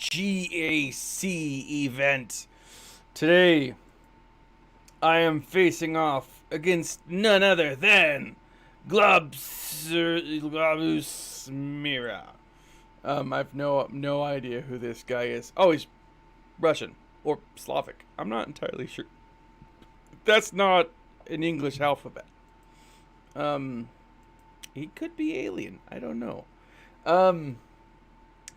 GAC event. Today, I am facing off against none other than Globus Mira. I've no idea who this guy is. Oh, he's Russian or Slavic. I'm not entirely sure. That's not an English alphabet. He could be alien. I don't know.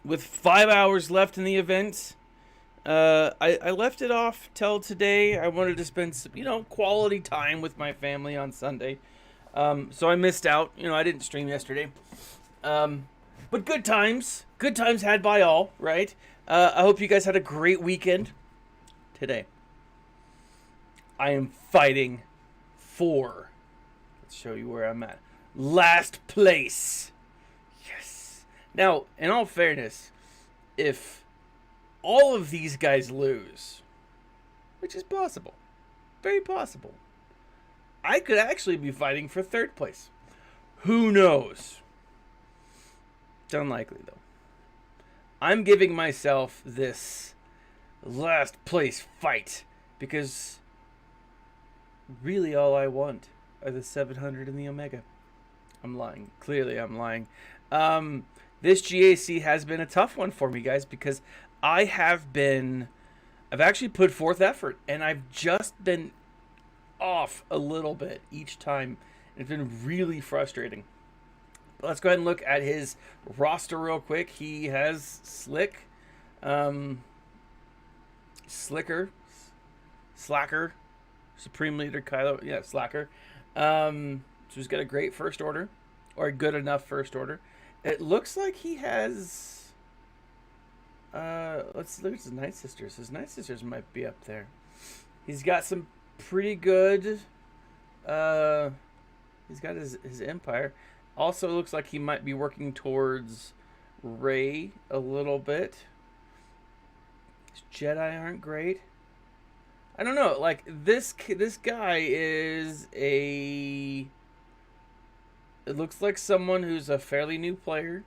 With 5 hours left in the event, I left it off till today. I wanted to spend some, quality time with my family on Sunday. So I missed out. I didn't stream yesterday. But good times. Good times had by all, right? I hope you guys had a great weekend. Today, I am fighting for, let's show you where I'm at, last place. Yes. Now, in all fairness, if all of these guys lose, which is possible, very possible, I could actually be fighting for third place. Who knows? It's unlikely, though. I'm giving myself this last place fight because really all I want are the 700 and the Omega. I'm lying. Clearly I'm lying. This GAC has been a tough one for me, guys, because I've actually put forth effort and I've just been off a little bit each time. It's been really frustrating. But let's go ahead and look at his roster real quick. He has Slick, Slacker, Supreme Leader Kylo, Slacker. So he's got a great first order, or a good enough first order. It looks like he has, let's look at his Night Sisters. His Night Sisters might be up there. He's got some pretty good, he's got his Empire. Also looks like he might be working towards Rey a little bit. His Jedi aren't great. I don't know. Like this guy is a. It looks like someone who's a fairly new player.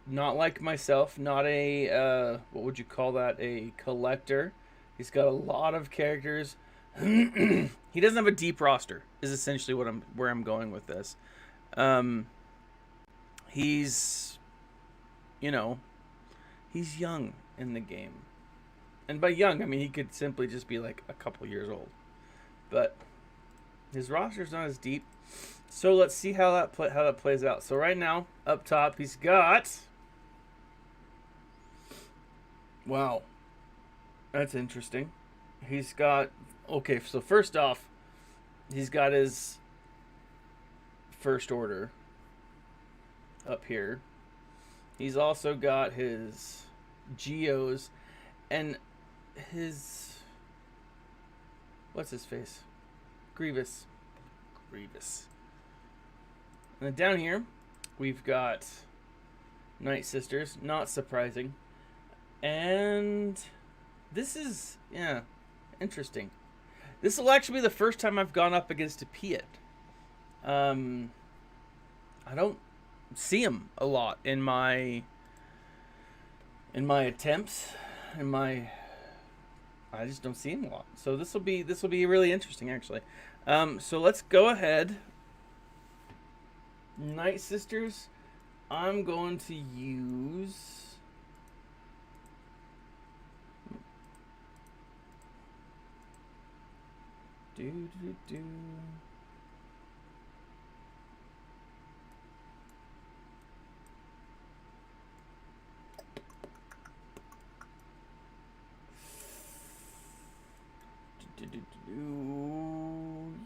Not like myself. Not a what would you call that? A collector. He's got a lot of characters. He doesn't have a deep roster. Is essentially where I'm going with this. He's, he's young in the game. And by young, I mean he could simply just be like a couple years old. But his roster's not as deep. So let's see how that plays out. So right now, up top, he's got... Wow. That's interesting. He's got... Okay, so first off, he's got his first order up here. He's also got his Geos and his, what's his face? Grievous. And then down here, we've got Night Sisters, not surprising. And this is, interesting. This will actually be the first time I've gone up against a Piet. I don't see him a lot in my attempts. I just don't see him a lot. So this will be really interesting, actually. So let's go ahead. Night Sisters, I'm going to use.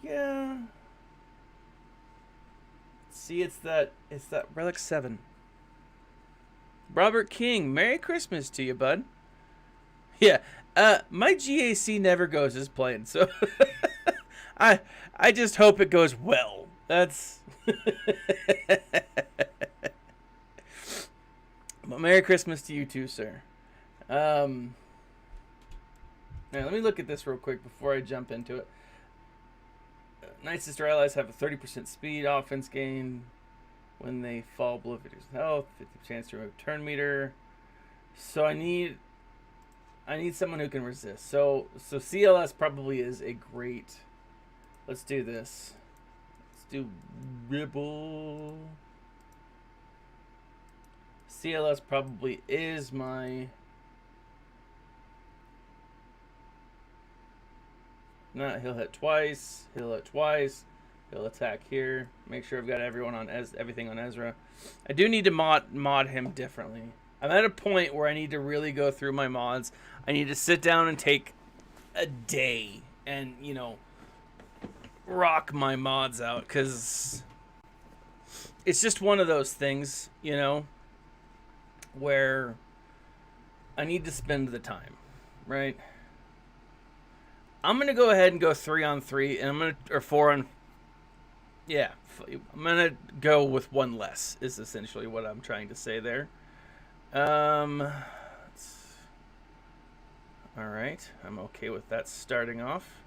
Yeah. See, it's that Relic 7. Robert King, Merry Christmas to you, bud. Yeah. My GAC never goes as planned, so I just hope it goes well. That's Well, Merry Christmas to you too, sir. Now, let me look at this real quick before I jump into it. Night Sister allies have a 30% speed offense gain when they fall below 50% health, 50% chance to remove turn meter. So I need someone who can resist. So CLS probably is a great. Let's do this. Let's do Ribble. CLS probably is my. No, he'll hit twice. He'll hit twice. He'll attack here. Make sure I've got everyone on everything on Ezra. I do need to mod him differently. I'm at a point where I need to really go through my mods. I need to sit down and take a day and, you know, rock my mods out, because it's just one of those things, you know, where I need to spend the time, right? I'm going to go ahead and go 3-on-3, and I'm going to, or 4-on, yeah, I'm going to go with one less, is essentially what I'm trying to say there. All right, I'm okay with that starting off.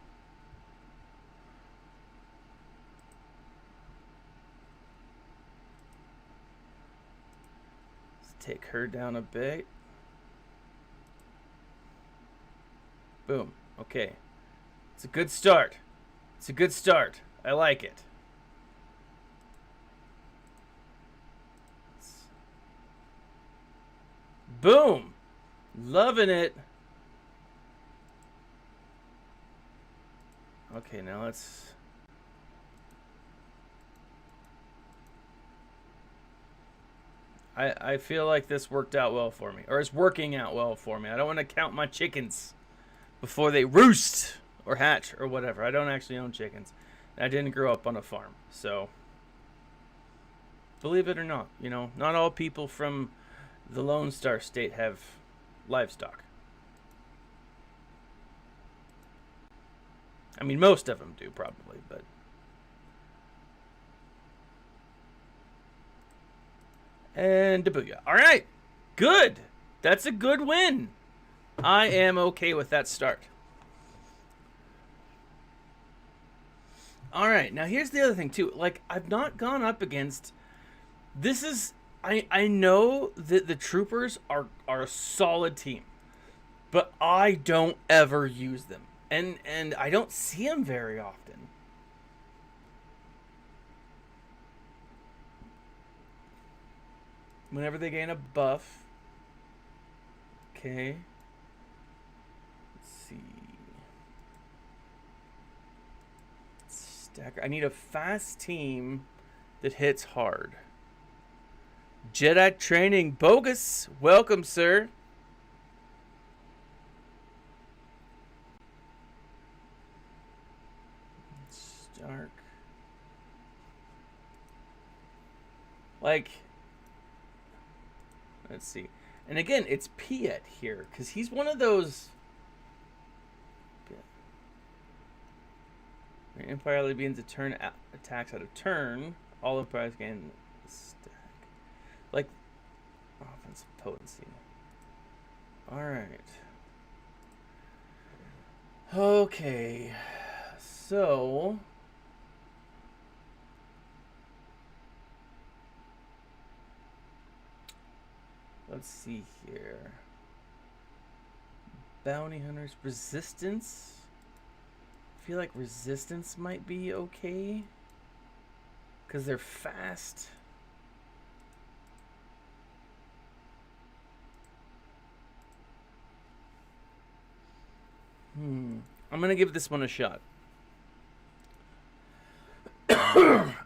Let's take her down a bit. Boom. Okay. It's a good start. It's a good start. I like it. Boom. Loving it. Okay, now let's... I feel like this worked out well for me. Or it's working out well for me. I don't want to count my chickens before they roost or hatch or whatever. I don't actually own chickens. I didn't grow up on a farm. So, believe it or not, you know, not all people from the Lone Star State have livestock. I mean, most of them do probably, but... And Dabuya. All right. Good. That's a good win. I am okay with that start. All right. Now, here's the other thing, too. Like, I've not gone up against... This is... I know that the troopers are a solid team, but I don't ever use them. And I don't see them very often. Whenever they gain a buff. Okay. Let's see. Stacker. I need a fast team that hits hard. Jedi training bogus. Welcome, sir. Stark. Like, let's see. And again, it's Piet here, because he's one of those... Empire only begins to turn attacks out of turn. All empires gain a stack. Like, offensive potency. Alright. Okay. So... let's see here. Bounty hunters, resistance. I feel like resistance might be okay, because they're fast. I'm gonna give this one a shot.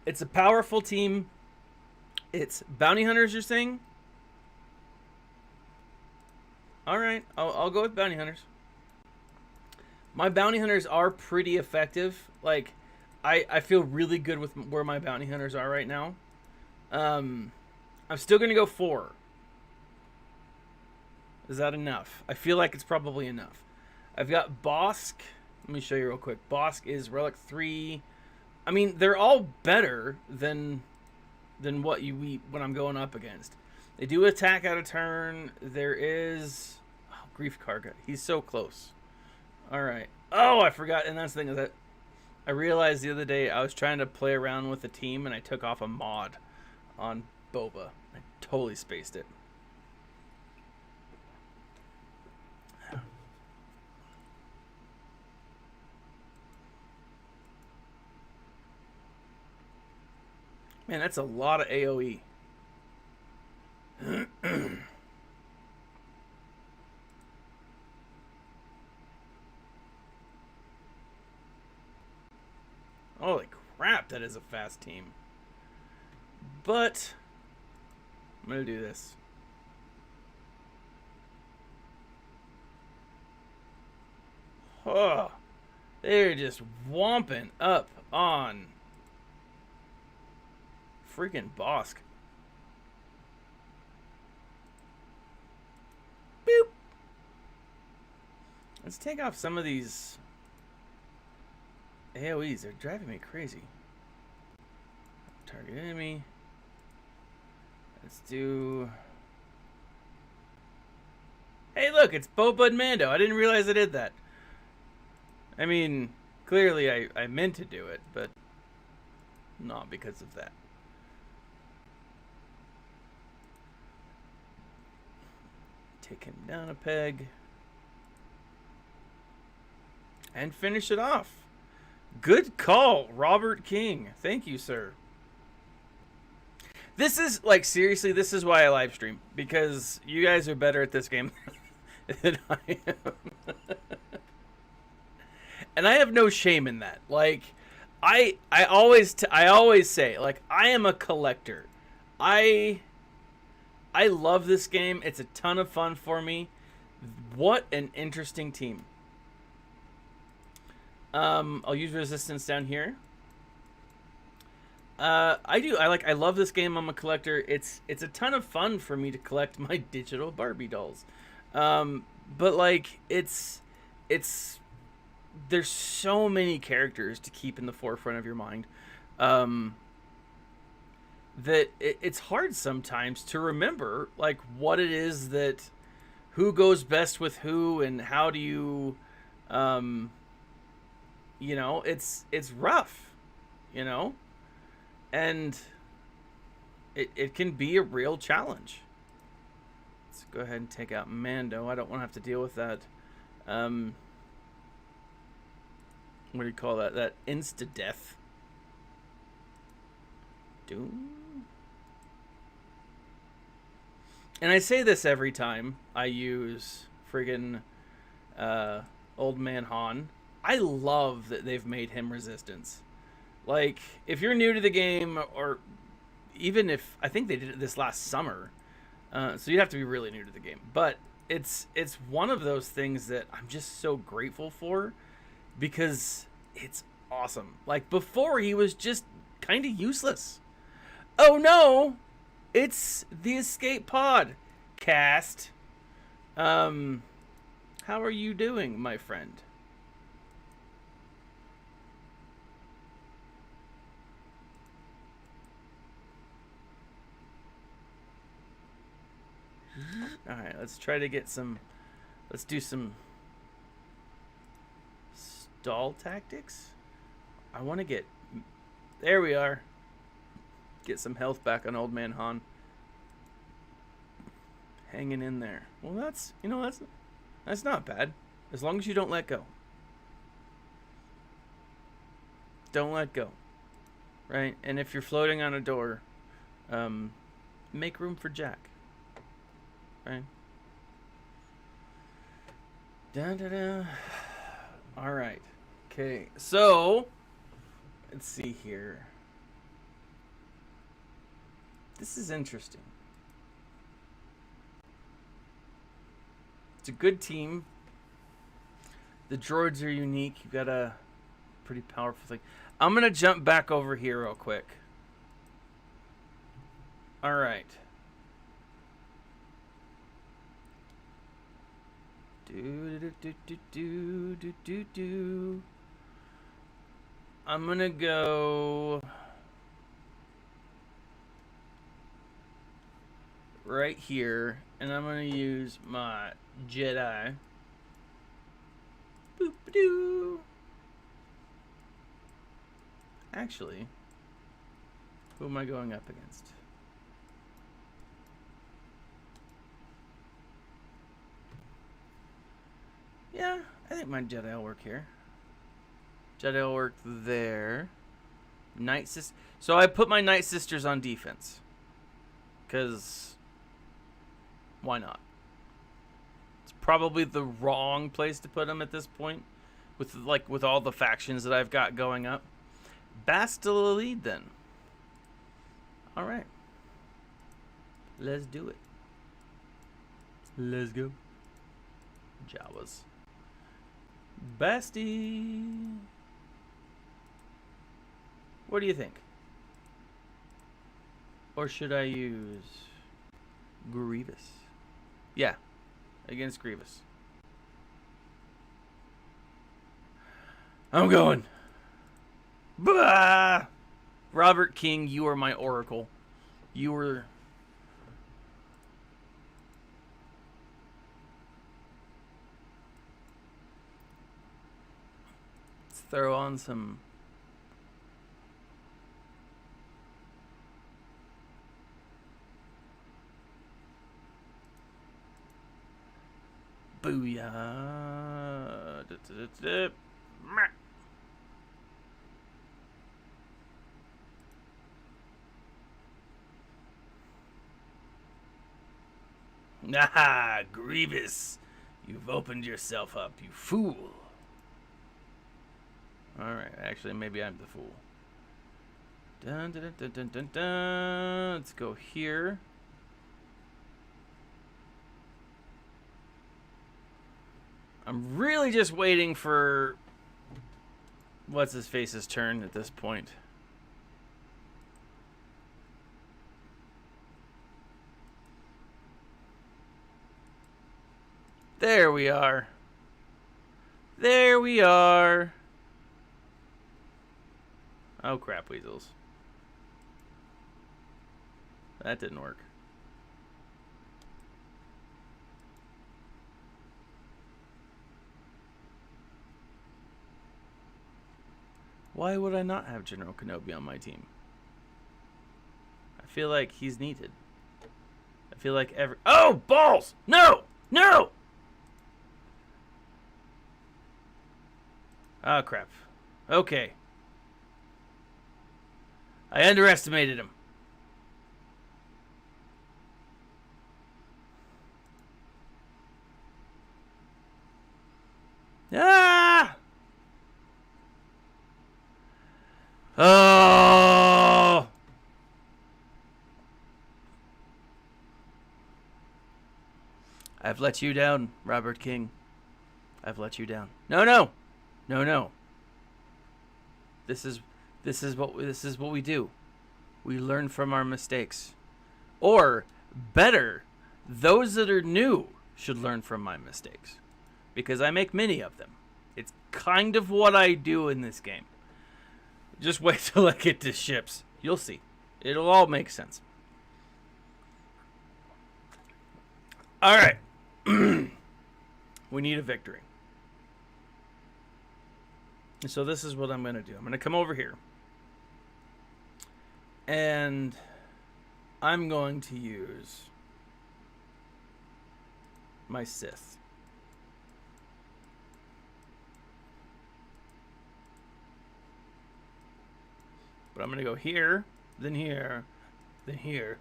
It's a powerful team. It's bounty hunters, you're saying? Alright, I'll go with bounty hunters. My bounty hunters are pretty effective. Like, I feel really good with where my bounty hunters are right now. I'm still going to go 4. Is that enough? I feel like it's probably enough. I've got Bosk. Let me show you real quick. Bosk is Relic 3. I mean, they're all better than what I'm going up against. They do attack out of turn. There is... Oh, Grief Karga. He's so close. Alright. Oh, I forgot. And that's the thing is that I realized the other day I was trying to play around with the team and I took off a mod on Boba. I totally spaced it. Man, that's a lot of AoE. Holy crap, that is a fast team. But I'm gonna do this. Oh, they're just whomping up on freaking Bosk. Boop. Let's take off some of these AoEs. They're driving me crazy. Target enemy. Let's do... Hey, look, it's Boba and Mando. I didn't realize I did that. I mean, clearly I meant to do it, but not because of that. Take him down a peg. And finish it off. Good call, Robert King. Thank you, sir. This is, like, seriously, this is why I live stream. Because you guys are better at this game than I am. And I have no shame in that. Like, I always say, like, I am a collector. I love this game. It's a ton of fun for me. What an interesting team. I'll use resistance down here. I love this game. I'm a collector. It's a ton of fun for me to collect my digital Barbie dolls. But like there's so many characters to keep in the forefront of your mind. That it's hard sometimes to remember like what it is that who goes best with who and how do you you know, it's rough, you know, and it can be a real challenge. Let's go ahead and take out Mando. I don't want to have to deal with that. What do you call that? That insta-death. Doom. And I say this every time I use friggin' Old Man Han. I love that they've made him resistance. Like, if you're new to the game, or even if... I think they did it this last summer. So you'd have to be really new to the game. But it's one of those things that I'm just so grateful for. Because it's awesome. Like, before he was just kind of useless. Oh no! It's the escape pod cast. How are you doing, my friend? Alright, let's try to get some... Let's do some... stall tactics? I want to get... There we are. Get some health back on Old Man Han. Hanging in there. Well, that's... You know, that's not bad. As long as you don't let go. Don't let go. Right? And if you're floating on a door, make room for Jack. Right? Da-da-da. Alright. Okay. So, let's see here. This is interesting. It's a good team. The droids are unique. You've got a pretty powerful thing. I'm going to jump back over here real quick. Alright. I'm going to go... right here, and I'm going to use my Jedi. Boop-a-doo. Actually, who am I going up against? Yeah, I think my Jedi will work here. Jedi will work there. Night system. So I put my Night Sisters on defense. Because why not? It's probably the wrong place to put them at this point. With all the factions that I've got going up. Bastila lead then. Alright. Let's do it. Let's go. Jawas. Basti. What do you think? Or should I use Grievous? Yeah, against Grievous. I'm going. Bah! Robert King, you are my oracle. You were... Let's throw on some... Booyah. Nah, Grievous. You've opened yourself up, you fool. Alright, actually, maybe I'm the fool. Dun, dun, dun, dun, dun, dun. Let's go here. I'm really just waiting for what's-his-face's turn at this point. There we are. There we are. Oh, crap, weasels. That didn't work. Why would I not have General Kenobi on my team? I feel like he's needed. I feel like every... Oh, balls! No! No! Oh, crap. Okay. I underestimated him. Ah! Oh! I've let you down, Robert King. I've let you down. No, no. No, no. This is what we do. We learn from our mistakes. Or better, those that are new should learn from my mistakes, because I make many of them. It's kind of what I do in this game. Just wait till I get to ships. You'll see. It'll all make sense. All right. We need a victory. So this is what I'm going to do. I'm going to come over here. And I'm going to use my Sith. But I'm going to go here, then here, then here.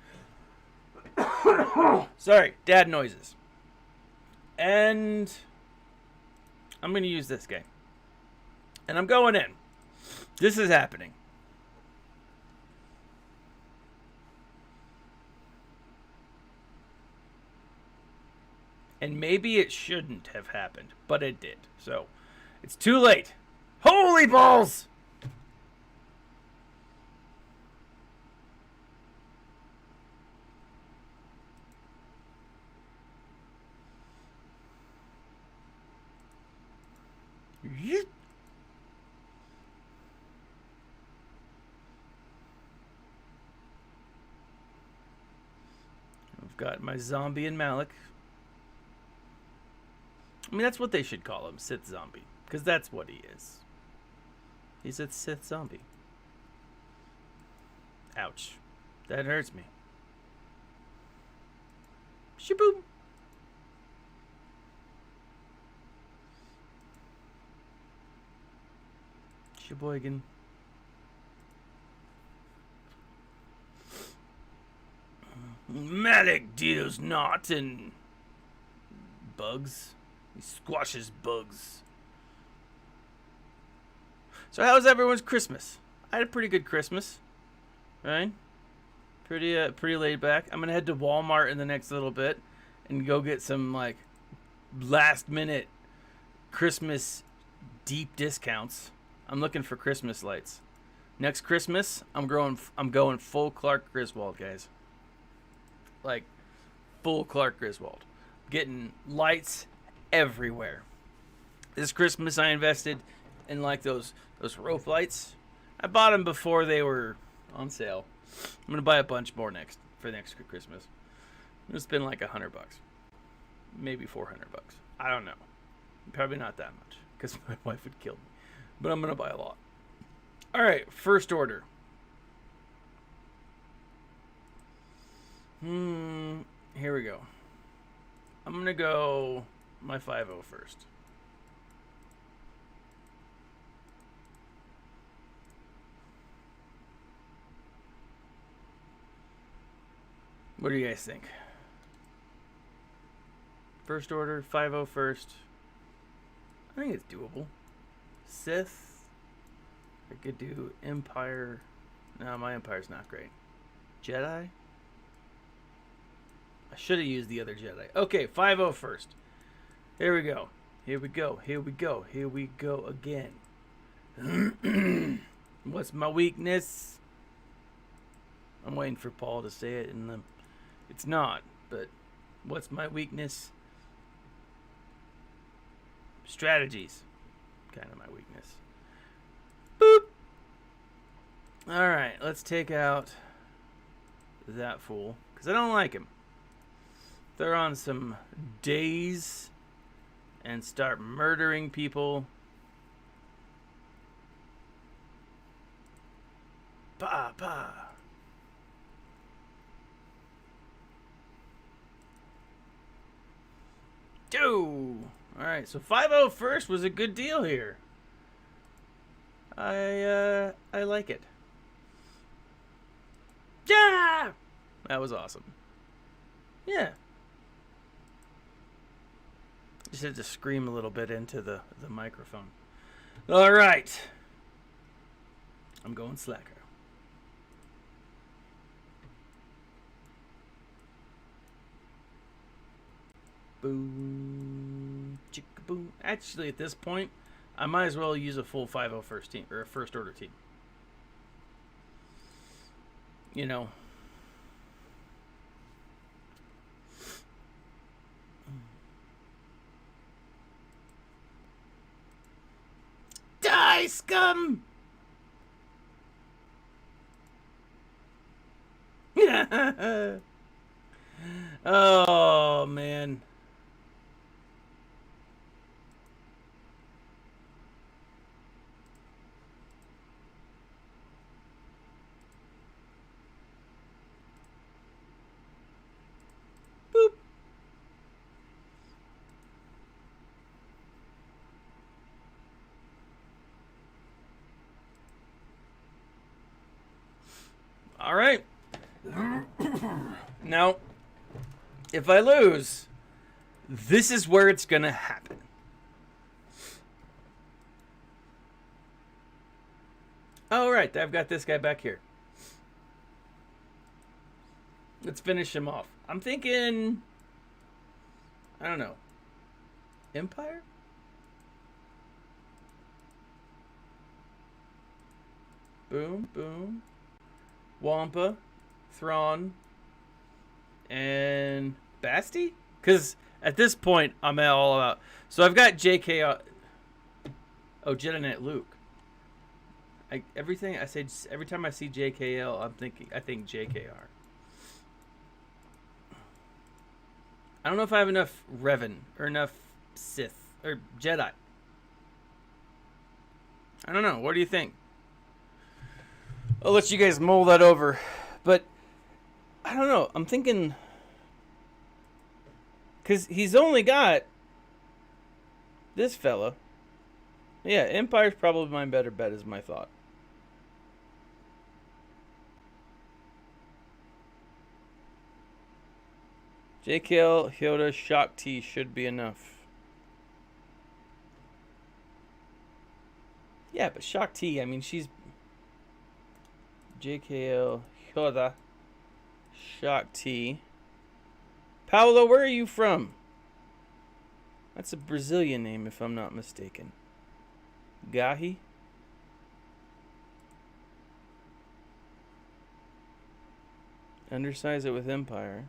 Sorry, dad noises. And I'm going to use this guy. And I'm going in. This is happening. And maybe it shouldn't have happened, but it did. So, it's too late. Holy balls! Yeet. I've got my zombie and Malik. I mean, that's what they should call him, Sith Zombie. Because that's what he is. He's a Sith Zombie. Ouch. That hurts me. Shaboom. Sheboygan. Relic deals not in bugs. He squashes bugs. So how's everyone's Christmas? I had a pretty good Christmas, right? Pretty laid back. I'm gonna head to Walmart in the next little bit and go get some like last minute Christmas deep discounts. I'm looking for Christmas lights. Next Christmas, I'm going full Clark Griswold, guys. Like full Clark Griswold. Getting lights everywhere. This Christmas I invested in like those rope lights. I bought them before they were on sale. I'm gonna buy a bunch more for next Christmas. I'm gonna spend like $100, maybe $400. I don't know. Probably not that much because my wife would kill me. But I'm gonna buy a lot. All right, first order. Here we go. I'm gonna go my 5-0 first. What do you guys think? First order, 5-0 first. I think it's doable. Sith. I could do Empire. No, my Empire's not great. Jedi. I should have used the other Jedi. Okay, 5-0 first. Here we go. Here we go. Here we go. Here we go again. What's my weakness? I'm waiting for Paul to say it, and it's not. But what's my weakness? Strategies. Kind of my weakness. Boop. All right, let's take out that fool because I don't like him. They're on some days and start murdering people. Bah, bah. Dude. All right, so 5-0 first was a good deal here. I like it. Yeah! That was awesome. Yeah. Just had to scream a little bit into the microphone. All right. I'm going slacker. Boom. Chicka boom. Actually, at this point, I might as well use a full 5-0 first team or a first order team. You know. Die, scum! Oh, man. Boop. All right. Now, if I lose, this is where it's going to happen. All right, I've got this guy back here. Let's finish him off. I'm thinking, I don't know, Empire? Boom, boom. Wampa, Thrawn, and Basti? Because at this point, I'm all about. So I've got JK. Oh, Jedi Knight Luke. Every time I see JKL, I think JKR. I don't know if I have enough Revan or enough Sith or Jedi. I don't know. What do you think? I'll let you guys mull that over. But I don't know. I'm thinking, because he's only got this fella. Yeah, Empire's probably my better bet, is my thought. JKL, Hyoda, Shock T should be enough. Yeah, but Shock T, I mean, she's... JKL, Hyoda, Shock T. Paolo, where are you from? That's a Brazilian name, if I'm not mistaken. Gahi? Undersize it with Empire.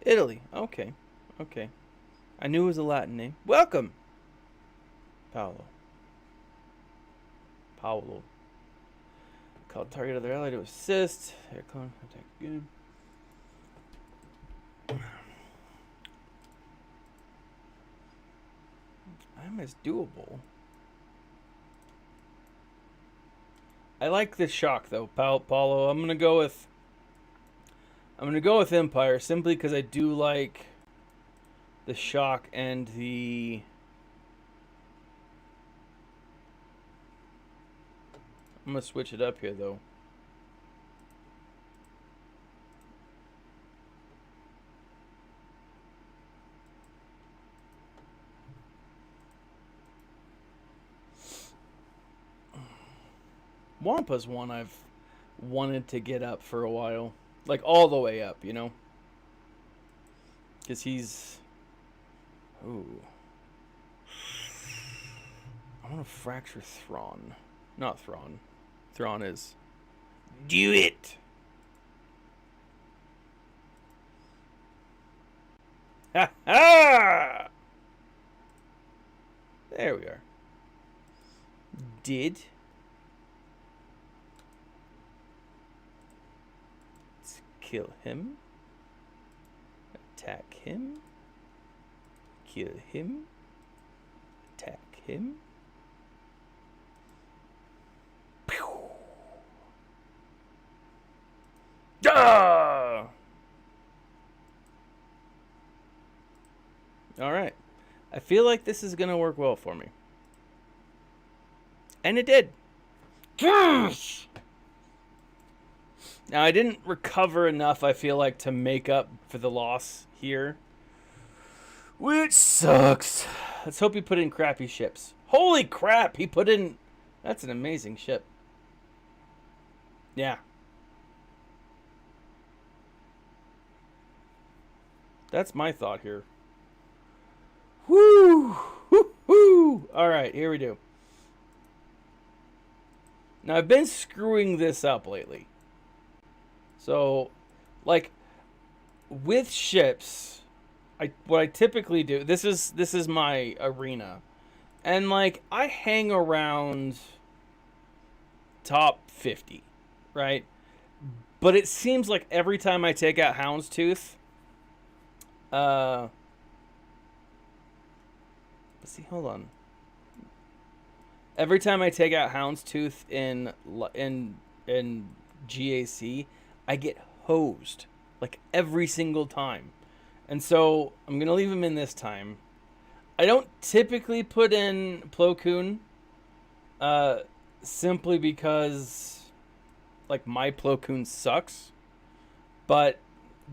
Italy. Okay. Okay. I knew it was a Latin name. Welcome! Paolo. Paolo. Called target other ally to assist. Air clone. Attack good. I'm as doable. I like the shock though, Paulo. I'm gonna go with Empire simply because I do like the shock and the I'm gonna switch it up here though. Wampa's one I've wanted to get up for a while. Like all the way up, you know? Because he's... Ooh. I want to fracture Thrawn. Not Thrawn. Thrawn is... Do it! Ha ha! There we are. Did... Kill him. Attack him. Kill him. Attack him. Pew! Ah! Alright. I feel like this is going to work well for me. And it did. Yes! Now, I didn't recover enough, I feel like, to make up for the loss here. Which sucks. Let's hope he put in crappy ships. Holy crap, he put in... That's an amazing ship. Yeah. That's my thought here. Woo! Woo! Alright, here we do. Now, I've been screwing this up lately. So, like, with ships, what I typically do, this is my arena, and like I hang around top 50, right? But it seems like every time I take out Houndstooth, let's see, hold on. Every time I take out Houndstooth in GAC, I get hosed, like, every single time. And so, I'm going to leave him in this time. I don't typically put in Plo Koon, simply because, like, my Plo Koon sucks. But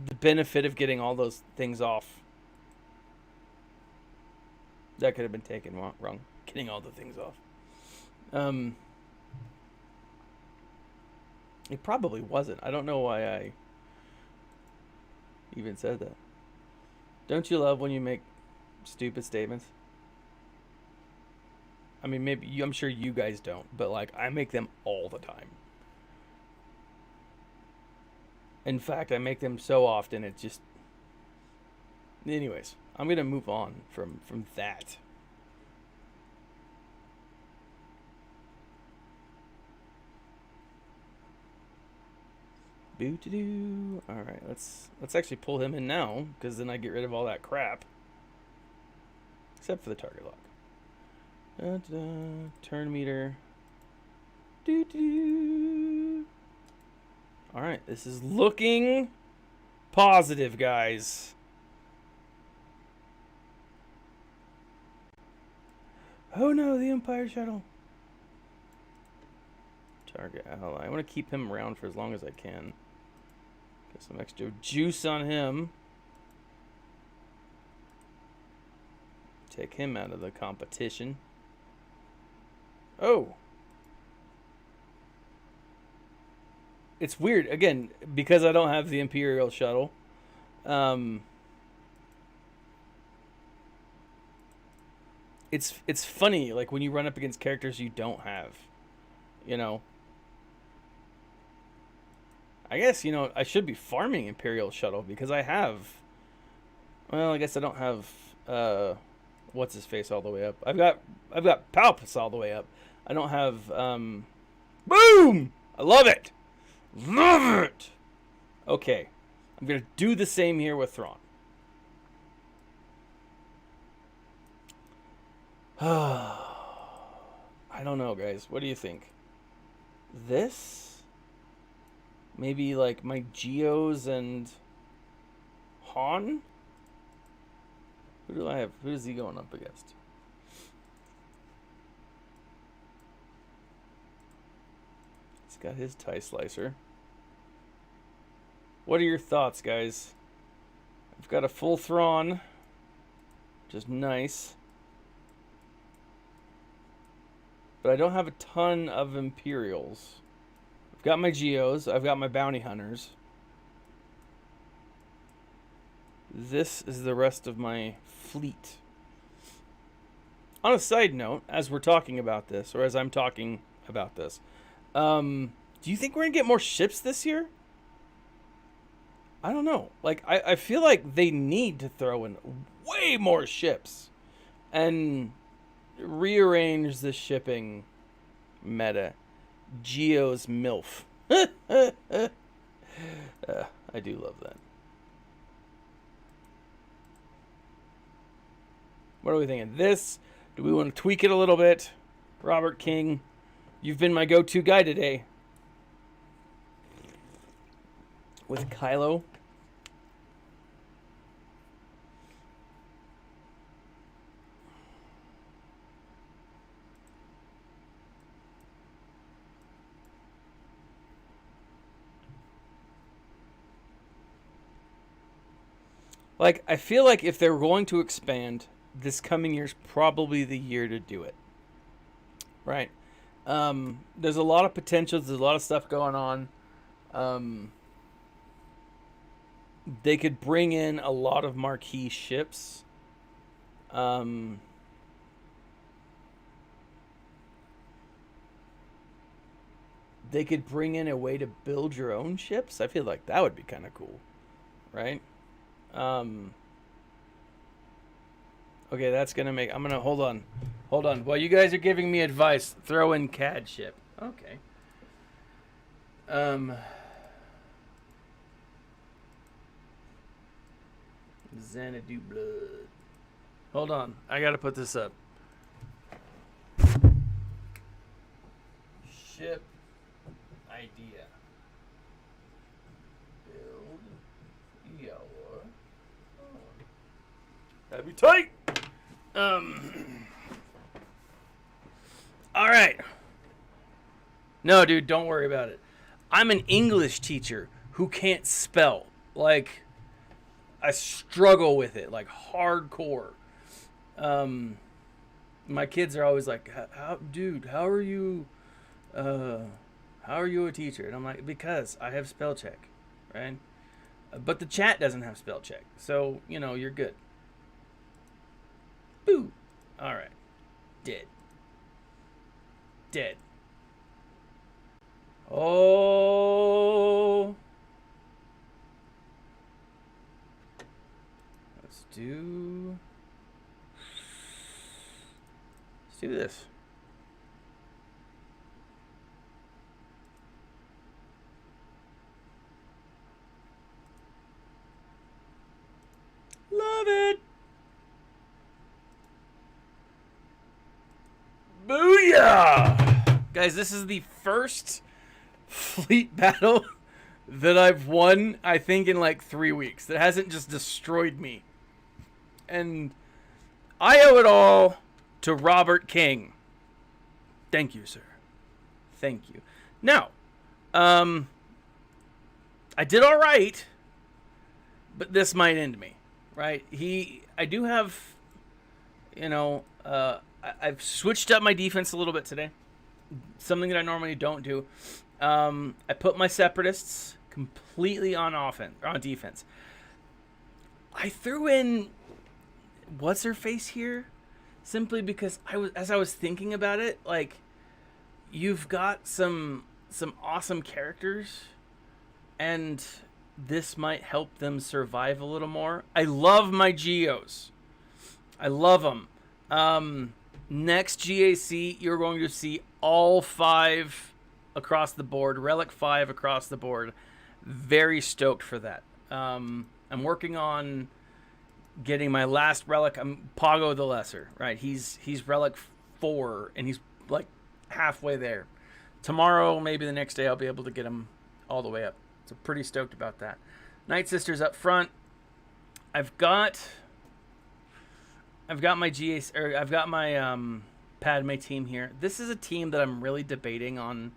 the benefit of getting all those things off. That could have been taken wrong. Getting all the things off. It probably wasn't. I don't know why I even said that. Don't you love when you make stupid statements? I mean, maybe I'm sure you guys don't, but like I make them all the time. In fact, I make them so often it just... Anyways, I'm going to move on from that. Boo-to-doo. Alright, let's actually pull him in now, because then I get rid of all that crap. Except for the target lock. Da-da-da. Turn meter. Doo-doo. Alright, this is looking positive, guys. Oh no, the Empire shuttle. Target ally. I want to keep him around for as long as I can. Get some extra juice on him. Take him out of the competition. Oh. It's weird, again, because I don't have the Imperial shuttle. It's funny, like, when you run up against characters you don't have. You know? I guess, you know, I should be farming Imperial shuttle because I have... Well, I guess I don't have... what's his face all the way up. I've got Palpus all the way up. I don't have boom! I love it. Love it. Okay. I'm going to do the same here with Thrawn. I don't know, guys. What do you think? This? Maybe like my Geos and Han? Who do I have? Who is he going up against? He's got his TIE Slicer. What are your thoughts, guys? I've got a full Thrawn, which is nice. But I don't have a ton of Imperials. I've got my Geos. I've got my Bounty Hunters. This is the rest of my fleet. On a side note, as we're talking about this, or as I'm talking about this, do you think we're going to get more ships this year? I don't know. Like, I feel like they need to throw in way more ships and rearrange the shipping meta. Geo's MILF. I do love that. What are we thinking? This? Do we want to tweak it a little bit? Robert King, you've been my go-to guy today. With Kylo. Like, I feel like if they're going to expand, this coming year's probably the year to do it. Right? There's a lot of potentials. There's a lot of stuff going on. They could bring in a lot of marquee ships. They could bring in a way to build your own ships. I feel like that would be kind of cool. Right? Okay, that's gonna make... I'm gonna... Hold on. While you guys are giving me advice, throw in CAD ship. Okay. Xanadu blood. Hold on. I gotta put this up. Ship idea. Build your... That'd be tight. All right. No, dude, don't worry about it. I'm an English teacher who can't spell. Like, I struggle with it, like hardcore. My kids are always like, dude, how are you a teacher? And I'm like, because I have spell check, right? But the chat doesn't have spell check. So, you know, you're good. Boo. All right. Dead. Oh. Let's do this. Love it. Booyah! Guys, this is the first fleet battle that I've won, I think, in like 3 weeks. That hasn't just destroyed me. And I owe it all to Robert King. Thank you, sir. Thank you. Now, I did all right, but this might end me, right? I do have, I've switched up my defense a little bit today. Something that I normally don't do. I put my separatists completely on defense. I threw in what's her face here, simply because as I was thinking about it, like, you've got some awesome characters, and this might help them survive a little more. I love my Geos. I love them. Next GAC, you're going to see all 5 across the board, relic 5 across the board. Very stoked for that. I'm working on getting my last relic. I'm Pago the Lesser, right? He's relic 4, and he's like halfway there. Tomorrow, maybe the next day, I'll be able to get him all the way up. So pretty stoked about that. Night Sisters up front. I've got my GAC, or I've got my Padme team here. This is a team that I'm really debating on,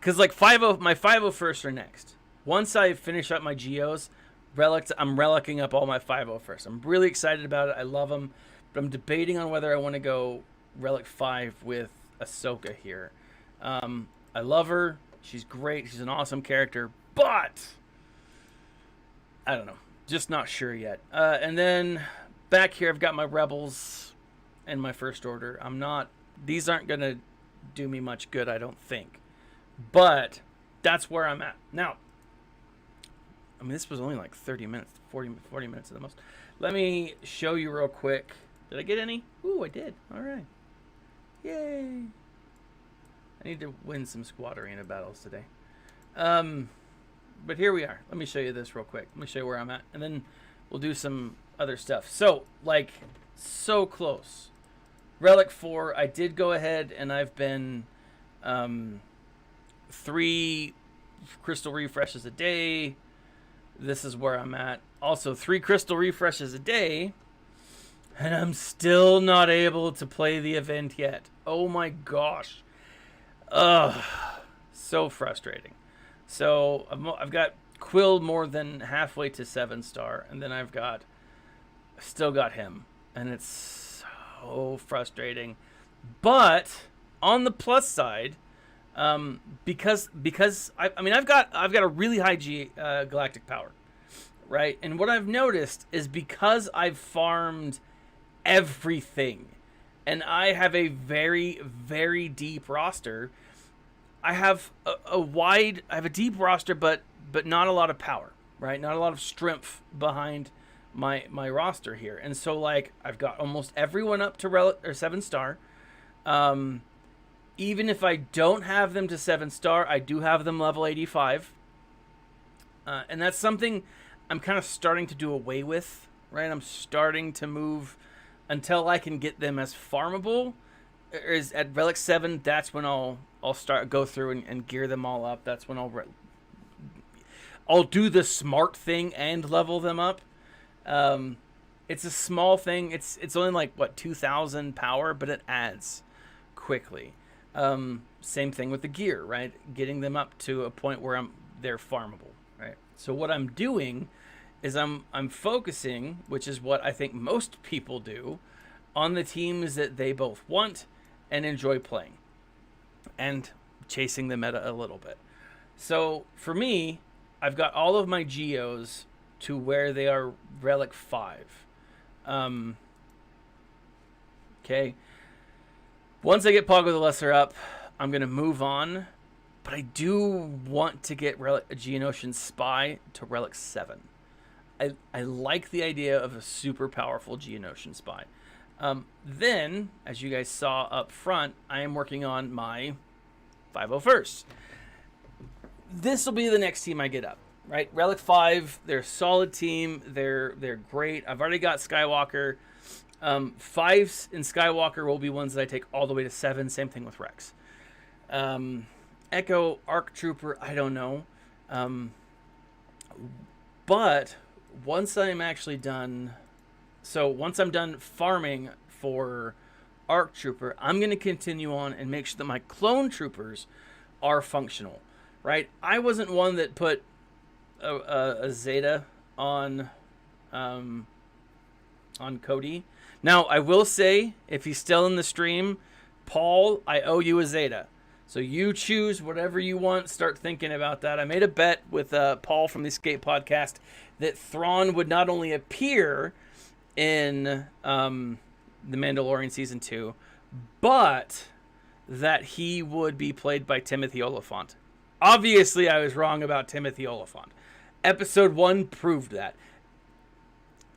because like my 501st are next. Once I finish up my Geos, I'm relicking up all my 501st. I'm really excited about it. I love them, but I'm debating on whether I want to go relic 5 with Ahsoka here. I love her. She's great. She's an awesome character, but I don't know. Just not sure yet. And then back here, I've got my Rebels and my First Order. These aren't going to do me much good, I don't think. But that's where I'm at. Now, I mean, this was only like 30 minutes, 40 minutes at the most. Let me show you real quick. Did I get any? Ooh, I did. All right. Yay. I need to win some Squad Arena battles today. But here we are. Let me show you this real quick. Let me show you where I'm at. And then we'll do some other stuff. So, like, so close. Relic 4, I did go ahead and I've been 3 crystal refreshes a day. This is where I'm at. Also, 3 crystal refreshes a day. And I'm still not able to play the event yet. Oh my gosh. Ugh. So frustrating. So I've got Quill more than halfway to 7-star. And then I've still got him. And it's so frustrating. But on the plus side, because I've got a really high galactic power, right? And what I've noticed is, because I've farmed everything and I have a very, very deep roster, I have a deep roster, but not a lot of power, right? Not a lot of strength behind my roster here. And so, like, I've got almost everyone up to 7-star. Even if I don't have them to 7-star, I do have them level 85. And that's something I'm kind of starting to do away with, right? I'm starting to move until I can get them as farmable. Is at relic 7, that's when I'll go through and gear them all up. That's when I'll do the smart thing and level them up. It's a small thing. It's only like, what, 2,000 power, but it adds quickly. Same thing with the gear, right? Getting them up to a point where they're farmable, right? So what I'm doing is I'm focusing, which is what I think most people do, on the teams that they both want and enjoy playing, and chasing the meta a little bit. So for me, I've got all of my Geos to where they are relic 5. Okay. Once I get Pago the Lesser up, I'm going to move on. But I do want to get Geonosian Spy to relic 7. I like the idea of a super powerful Geonosian Spy. Then, as you guys saw up front, I am working on my 501st. This will be the next team I get up, right? Relic 5, they're a solid team. They're great. I've already got Skywalker. 5s in Skywalker will be ones that I take all the way to 7. Same thing with Rex. Echo, Arc Trooper, I don't know. But once I'm actually done... So once I'm done farming for Arc Trooper, I'm going to continue on and make sure that my clone troopers are functional, right? I wasn't one that put a Zeta on Cody. Now, I will say, if he's still in the stream, Paul, I owe you a Zeta. So you choose whatever you want. Start thinking about that. I made a bet with Paul from the Escape Podcast that Thrawn would not only appear in The Mandalorian Season 2, but that he would be played by Timothy Olyphant. Obviously, I was wrong about Timothy Olyphant. Episode 1 proved that.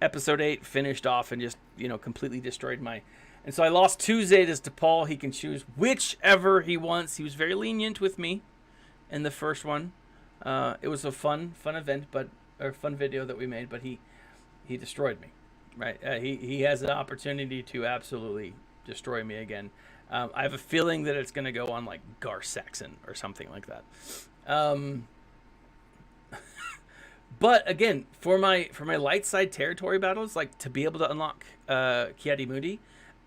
Episode 8 finished off and just, completely destroyed my... And so I lost 2 Zetas to Paul. He can choose whichever he wants. He was very lenient with me in the first one. It was a fun event, or fun video that we made, but he destroyed me. Right? He has an opportunity to absolutely destroy me again. I have a feeling that it's going to go on like Gar Saxon or something like that. But again, for my light side territory battles, like to be able to unlock Ki-Adi-Mundi,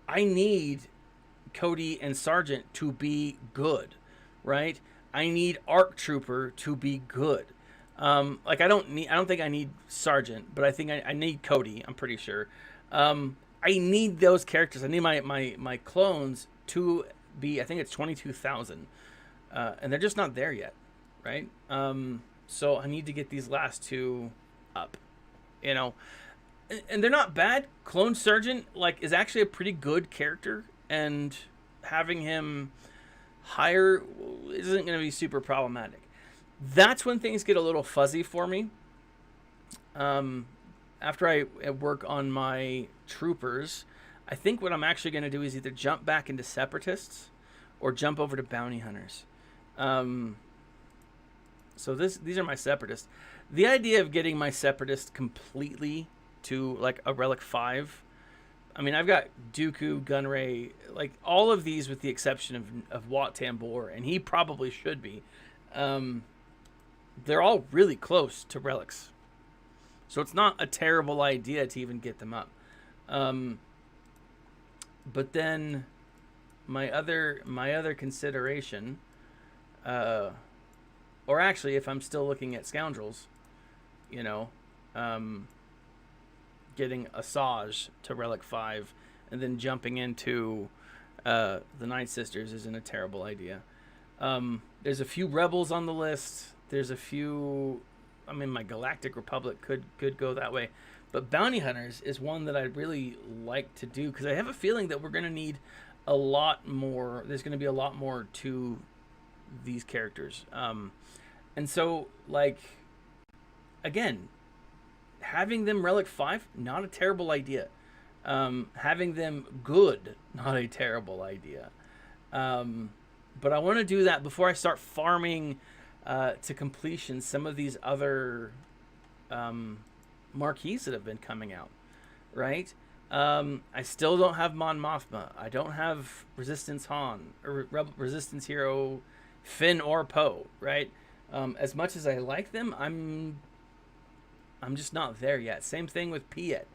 I need Cody and Sergeant to be good, right? I need Arc Trooper to be good. I don't think I need Sergeant, but I think I need Cody. I'm pretty sure. I need those characters. I need my clones to be. I think it's 22,000, and they're just not there yet, right? So I need to get these last 2 up, and they're not bad. Clone Sergeant is actually a pretty good character, and having him higher isn't going to be super problematic. That's when things get a little fuzzy for me. After I work on my troopers, I think what I'm actually going to do is either jump back into Separatists or jump over to Bounty Hunters. So these are my Separatists. The idea of getting my Separatist completely to a Relic 5, I mean, I've got Dooku, Gunray, all of these with the exception of Wat Tambor, and he probably should be. They're all really close to relics. So it's not a terrible idea to even get them up. But then my other consideration, or actually if I'm still looking at Scoundrels, getting Asajj to Relic 5 and then jumping into the Night Sisters isn't a terrible idea. There's a few Rebels on the list. There's a few... I mean, my Galactic Republic could go that way. But Bounty Hunters is one that I'd really like to do, because I have a feeling that we're going to need a lot more. There's going to be a lot more to these characters. And so, again, having them Relic 5, not a terrible idea. Having them good, not a terrible idea. But I want to do that before I start farming to completion some of these other marquees that have been coming out, right? I still don't have Mon Mothma. I don't have Resistance Han or Resistance Hero Finn or Poe, right? As much as I like them, I'm just not there yet. Same thing with Piet.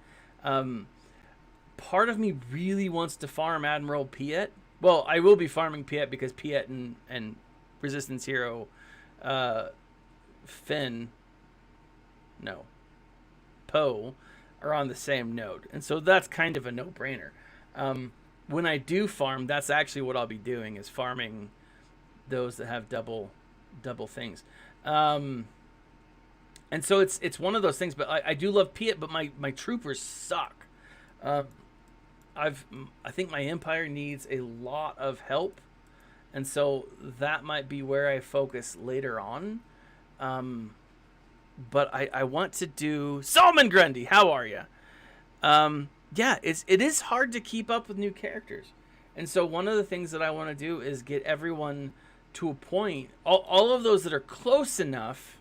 Part of me really wants to farm Admiral Piet. Well, I will be farming Piet because Piet and Resistance Hero Poe are on the same node, and so that's kind of a no-brainer. When I do farm, that's actually what I'll be doing, is farming those that have double things. And so it's one of those things. But I do love Piet, but my troopers suck. I think my Empire needs a lot of help, and so that might be where I focus later on. But I want to do... Solomon Grundy, how are you? Yeah, it is hard to keep up with new characters. And so one of the things that I want to do is get everyone to a point, all of those that are close enough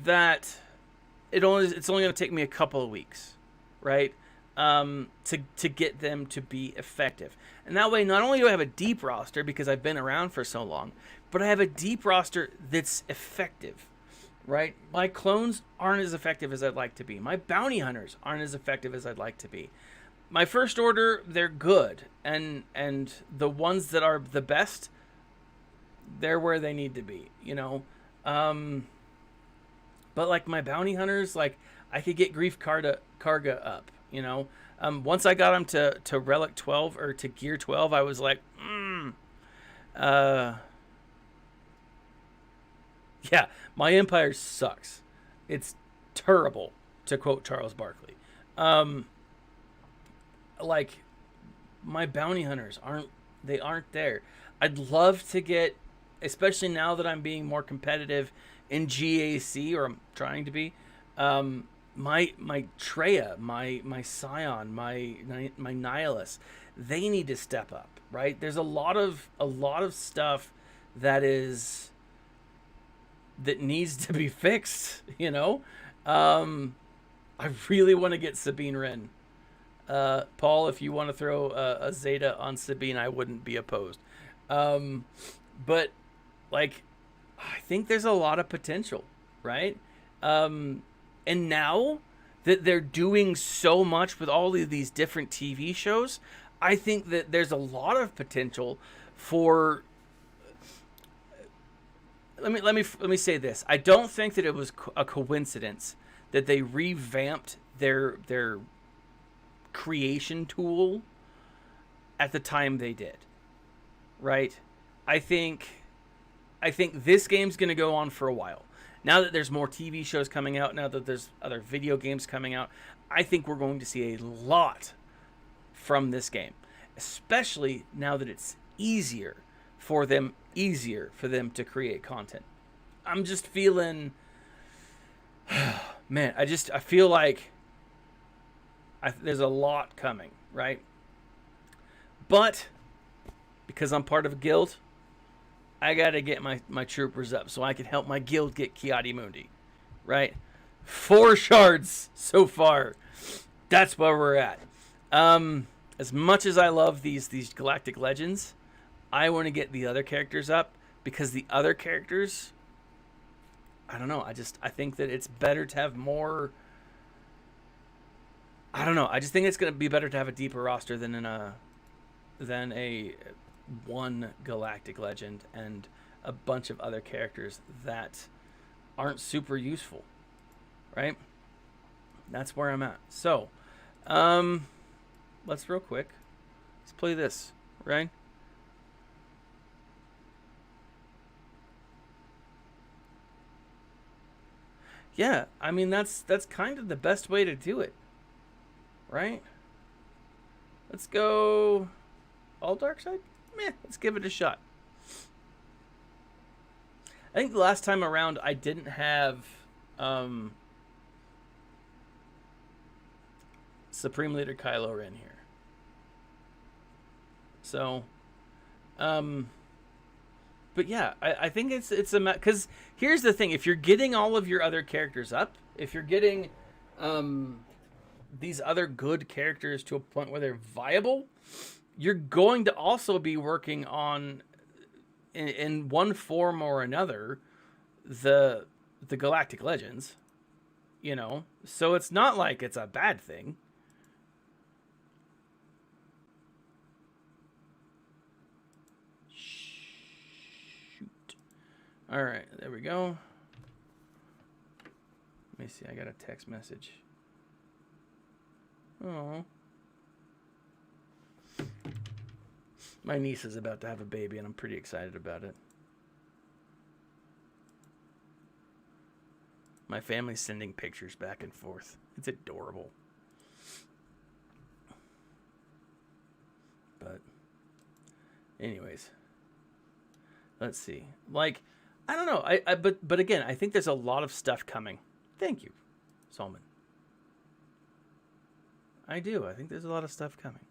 that it's only going to take me a couple of weeks, right? To get them to be effective. And that way, not only do I have a deep roster because I've been around for so long, but I have a deep roster that's effective, right? My clones aren't as effective as I'd like to be. My bounty hunters aren't as effective as I'd like to be. My first order, they're good. And the ones that are the best, they're where they need to be, but like my bounty hunters, like I could get Grief Karga up, once I got him to relic 12 or to gear 12, I was like, uh yeah, my empire sucks. It's terrible, to quote Charles Barkley. Like my bounty hunters aren't there. I'd love to get, especially now that I'm being more competitive in GAC, or I'm trying to be. My Treya, my Scion, my Nihilus, they need to step up, right? There's a lot of stuff that needs to be fixed, I really want to get Sabine Wren. Paul, if you want to throw a Zeta on Sabine, I wouldn't be opposed. But like, I think there's a lot of potential, right? And now that they're doing so much with all of these different TV shows, I think that there's a lot of potential for. Let me say this. I don't think that it was a coincidence that they revamped their creation tool at the time they did. Right? I think this game's going to go on for a while. Now that there's more TV shows coming out, now that there's other video games coming out, I think we're going to see a lot from this game, especially now that it's easier for them to create content. I'm just feeling, man, I feel like there's a lot coming, right? But because I'm part of a guild, I got to get my troopers up so I can help my guild get Kiadi Mundi, right? 4 shards so far. That's where we're at. As much as I love these Galactic Legends, I want to get the other characters up, because the other characters, I don't know, I think that it's better to have more. I don't know. I just think it's going to be better to have a deeper roster than a one Galactic Legend and a bunch of other characters that aren't super useful, right? That's where I'm at. So, let's real quick. Let's play this, right? Yeah, I mean that's kind of the best way to do it, right? Let's go all dark side. Let's give it a shot. I think the last time around I didn't have Supreme Leader Kylo Ren here. So, but yeah, I think it's a, because here's the thing: if you're getting all of your other characters up, if you're getting these other good characters to a point where they're viable, you're going to also be working on, in one form or another, the Galactic Legends, so it's not like it's a bad thing. All right, there we go. Let me see. I got a text message. Oh. My niece is about to have a baby, and I'm pretty excited about it. My family's sending pictures back and forth. It's adorable. But anyways, let's see. Like, I don't know. But again, I think there's a lot of stuff coming. Thank you, Solomon. I do. I think there's a lot of stuff coming.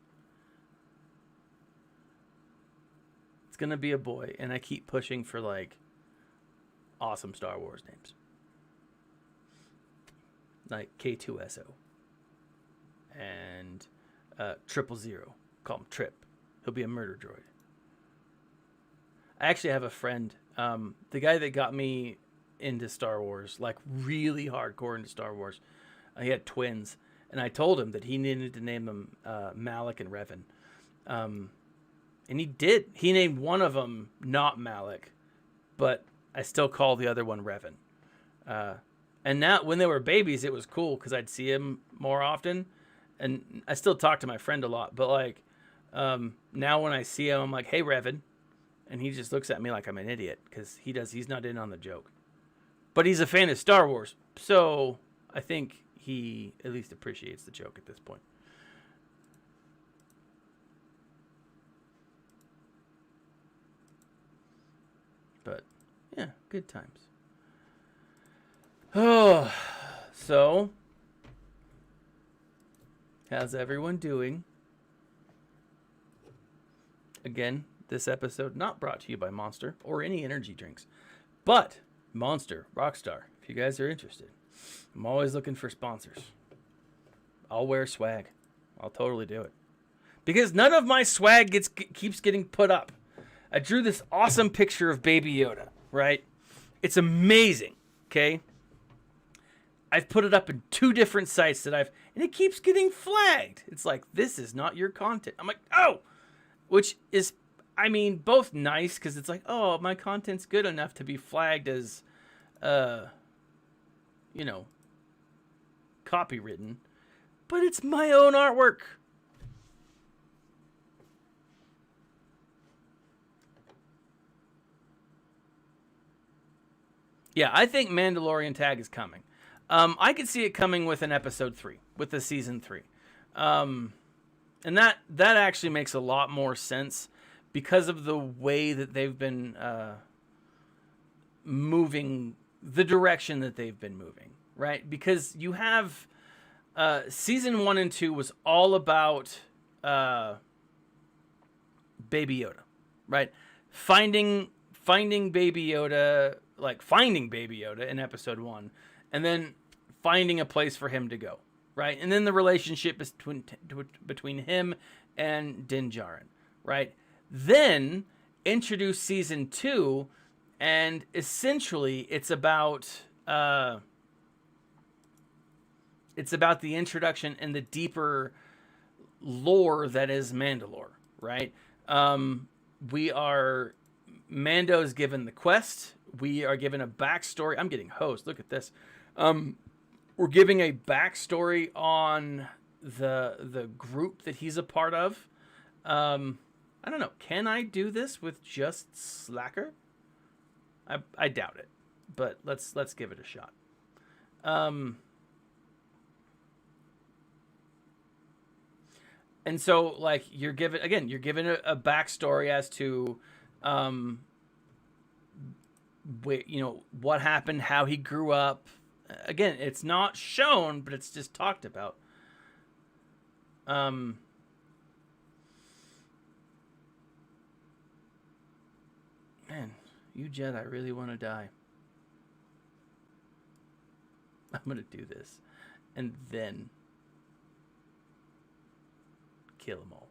It's gonna be a boy, and I keep pushing for like awesome Star Wars names, like K2SO and 000. Call him Trip. He'll be a murder droid. I actually have a friend, the guy that got me into Star Wars, like really hardcore into Star Wars. He had twins, and I told him that he needed to name them Malik and Revan. And he did. He named one of them not Malik, but I still call the other one Revan. And now, when they were babies, it was cool because I'd see him more often, and I still talk to my friend a lot. But like, now when I see him, I'm like, "Hey, Revan," and he just looks at me like I'm an idiot because he's not in on the joke. But he's a fan of Star Wars, so I think he at least appreciates the joke at this point. But yeah, good times. Oh, so how's everyone doing? Again, this episode not brought to you by Monster or any energy drinks, but Monster, Rockstar, if you guys are interested. I'm always looking for sponsors. I'll wear swag. I'll totally do it. Because none of my swag keeps getting put up. I drew this awesome picture of Baby Yoda, right? It's amazing, okay? I've put it up in 2 different sites and it keeps getting flagged. It's like, this is not your content. I'm like, oh! Which is, I mean, both nice because it's like, oh, my content's good enough to be flagged as, copywritten. But it's my own artwork. Yeah, I think Mandalorian tag is coming. I could see it coming with an episode 3, with the season 3. And that actually makes a lot more sense because of the way that they've been moving, the direction that they've been moving, right? Because you have season 1 and 2 was all about Baby Yoda, right? Finding Baby Yoda, like finding Baby Yoda in episode 1, and then finding a place for him to go, right? And then the relationship between him and Din Djarin, right? Then introduce season 2, and essentially it's about the introduction and the deeper lore that is Mandalore, right? Mando's given the quest. We are given a backstory. I'm getting hosed. Look at this. We're giving a backstory on the group that he's a part of. I don't know. Can I do this with just Slacker? I doubt it, but let's give it a shot. And so, like, you're given a backstory as to, what happened, how he grew up. Again, it's not shown, but it's just talked about. Man, you Jedi really want to die. I'm going to do this. And then kill them all.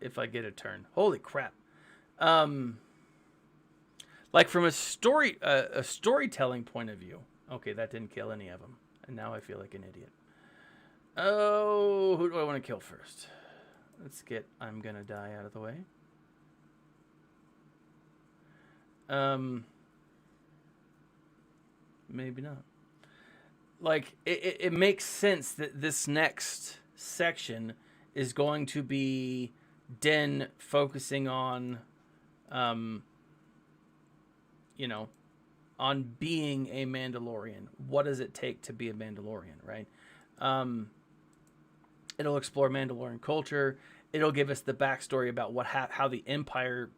If I get a turn. Holy crap. Like from a storytelling point of view. Okay, that didn't kill any of them. And now I feel like an idiot. Oh, who do I want to kill first? Let's get I'm gonna die out of the way. Maybe not. Like, it makes sense that this next section is going to be Din focusing on, on being a Mandalorian. What does it take to be a Mandalorian, right? It'll explore Mandalorian culture. It'll give us the backstory about how the Empire,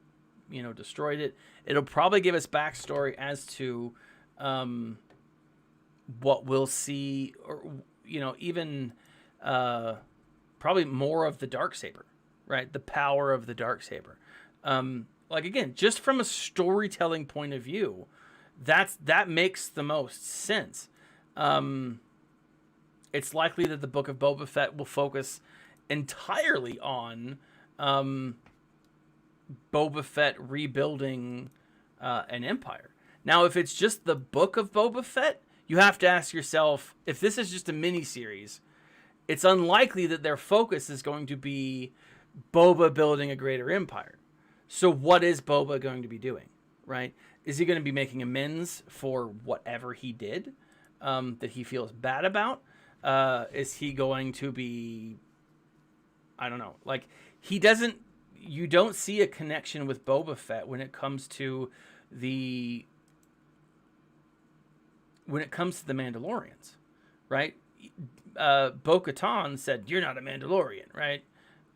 destroyed it. It'll probably give us backstory as to what we'll see, or even probably more of the Darksaber, right? The power of the Darksaber. Like, again, just from a storytelling point of view, that makes the most sense. It's likely that the Book of Boba Fett will focus entirely on Boba Fett rebuilding an empire. Now, if it's just the Book of Boba Fett, you have to ask yourself, if this is just a mini-series, it's unlikely that their focus is going to be Boba building a greater empire. So what is Boba going to be doing, right? Is he going to be making amends for whatever he did that he feels bad about? Is he going to be, I don't know, like you don't see a connection with Boba Fett when it comes to the Mandalorians, right? Bo-Katan said, "You're not a Mandalorian," right?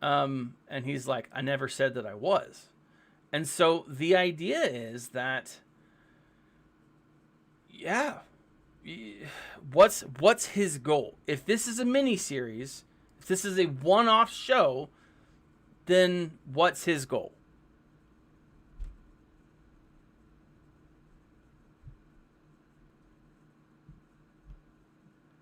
And he's like, "I never said that I was." And so the idea is that, yeah, what's his goal? If this is a miniseries, if this is a one-off show, then what's his goal?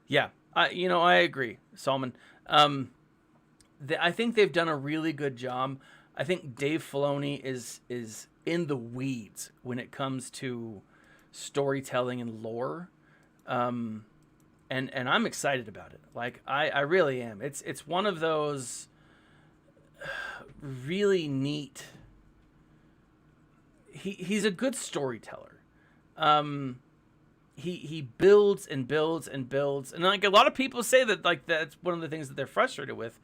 Yeah, I agree, Salman. I think they've done a really good job. I think Dave Filoni is in the weeds when it comes to storytelling and lore, and I'm excited about it. Like I really am. It's one of those really neat. He's a good storyteller. He builds and builds and builds, and like a lot of people say that, like, that's one of the things that they're frustrated with,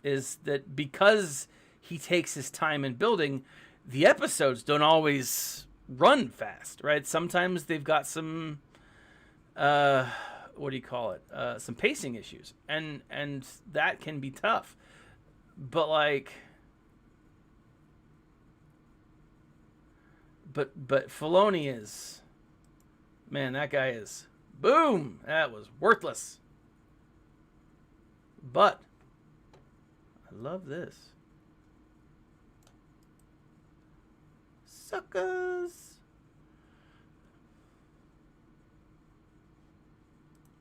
is that because he takes his time in building, the episodes don't always run fast, right? Sometimes they've got some what do you call it? Some pacing issues, and that can be tough. But but Filoni is, man, that guy is, boom, that was worthless. But I love this. Suckers.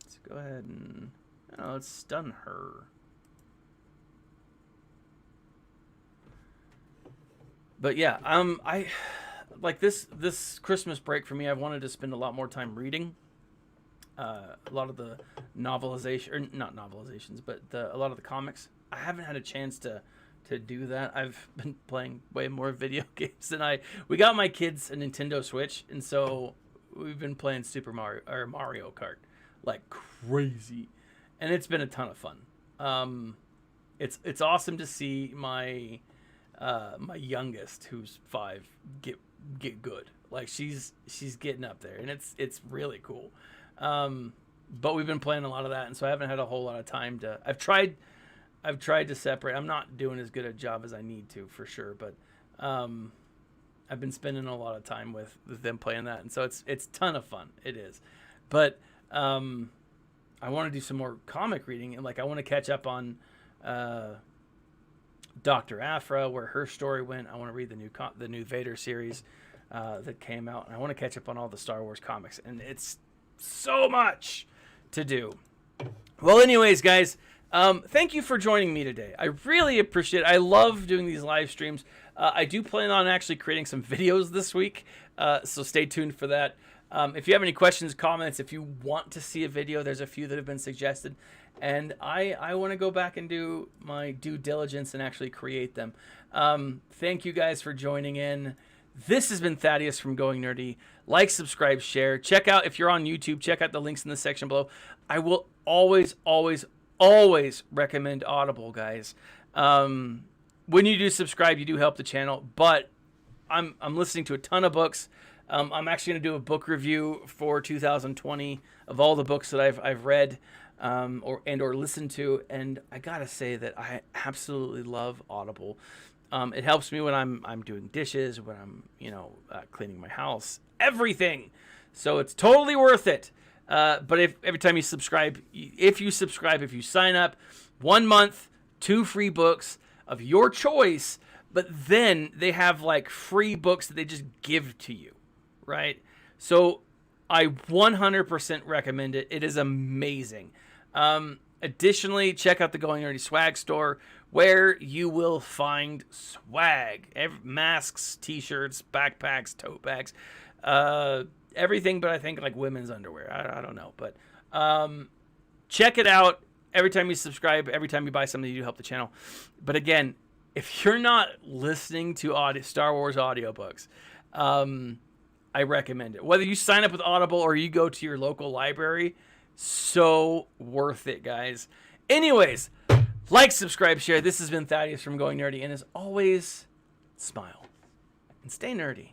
Let's go ahead and, let's stun her. But yeah, I like this Christmas break for me. I've wanted to spend a lot more time reading. A lot of the novelization, or not novelizations, but a lot of the comics. I haven't had a chance to do that. I've been playing way more video games than we got my kids a Nintendo Switch, and so we've been playing Mario Kart like crazy, and it's been a ton of fun. It's awesome to see my youngest, who's 5, get good. Like she's getting up there, and it's really cool. But we've been playing a lot of that, and so I haven't had a whole lot of time to. I've tried to separate. I'm not doing as good a job as I need to, for sure, but I've been spending a lot of time with them playing that, and so it's a ton of fun. It is, but I want to do some more comic reading, and like I want to catch up on Dr. Aphra, where her story went. I want to read the new Vader series that came out, and I want to catch up on all the Star Wars comics, and it's so much to do. Well, anyways, guys, thank you for joining me today. I really appreciate it. I love doing these live streams. I do plan on actually creating some videos this week, so stay tuned for that. If you have any questions, comments, if you want to see a video, there's a few that have been suggested, and I want to go back and do my due diligence and actually create them. Thank you guys for joining in. This has been Thaddeus from Going Nerdy. Like, subscribe, share. Check out, if you're on YouTube, check out the links in the section below. I will always, always, always recommend Audible, guys. When you do subscribe, you do help the channel, but I'm listening to a ton of books. I'm actually going to do a book review for 2020 of all the books that I've read or listened to, and I gotta say that I absolutely love Audible. It helps me when I'm doing dishes, when I'm cleaning my house, everything. So it's totally worth it. But every time you subscribe, if you sign up, 1 month, 2 free books of your choice. But then they have like free books that they just give to you, right? So I 100% recommend it. It is amazing. Additionally, check out the Going Nerdy swag store, where you will find swag, masks, t-shirts, backpacks, tote bags, everything but I think like women's underwear. I don't know, but check it out. Every time you subscribe, every time you buy something, you help the channel. But again, if you're not listening to Star Wars audiobooks, I recommend it. Whether you sign up with Audible or you go to your local library, so worth it, guys. Anyways, like, subscribe, share. This has been Thaddeus from Going Nerdy, and as always, smile and stay nerdy.